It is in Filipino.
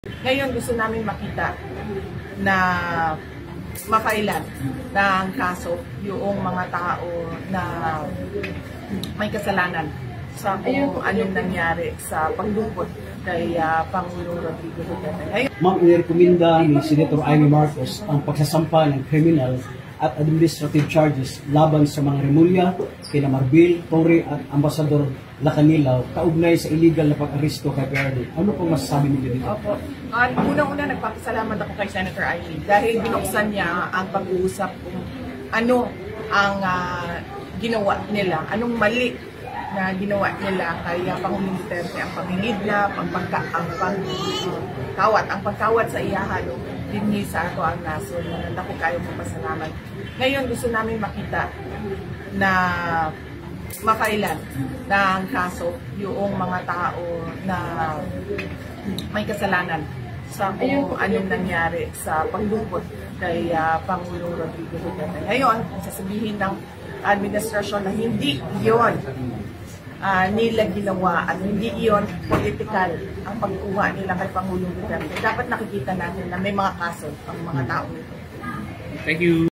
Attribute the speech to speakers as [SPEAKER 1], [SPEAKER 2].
[SPEAKER 1] Ngayon gusto namin makita na mafailan ng kaso yung mga tao na may kasalanan sa kung anong nangyari sa paglungkot kay Pangulong Rodrigo Duterte.
[SPEAKER 2] Ma'am, inirekomenda ni Senator Amy Marcos ang pagsasampa ng criminal at administrative charges laban sa mga remulya kina Marbil, Torre at Ambassador Lacanilaw kaugnay sa illegal na pag-aresto kay PRD. Ano pong masasabi niyo dito?
[SPEAKER 1] Opo. Unang-una, nagpapasalamat ako kay Senator Amy dahil binuksan niya ang pag-uusap kung ano ang ginawa nila, anong mali na ginawa nila kay Pangulong Duterte, ang pamilidla, ang pagkawat sa iyahalo, dinhi sa ato ang naso, na naku kayo magpasalamat. Ngayon gusto namin makita na mafailan ng kaso yung mga tao na may kasalanan sa kung anong nangyari sa paglungkot kay Pangulong Rodrigo Duterte. Ngayon, sasabihin ng administrasyon na hindi iyon nila ginawa at hindi iyon political ang pagkuha nila kay Pangulong Duterte. Dapat nakikita natin na may mga kaso ang mga tao nito.
[SPEAKER 3] Thank you.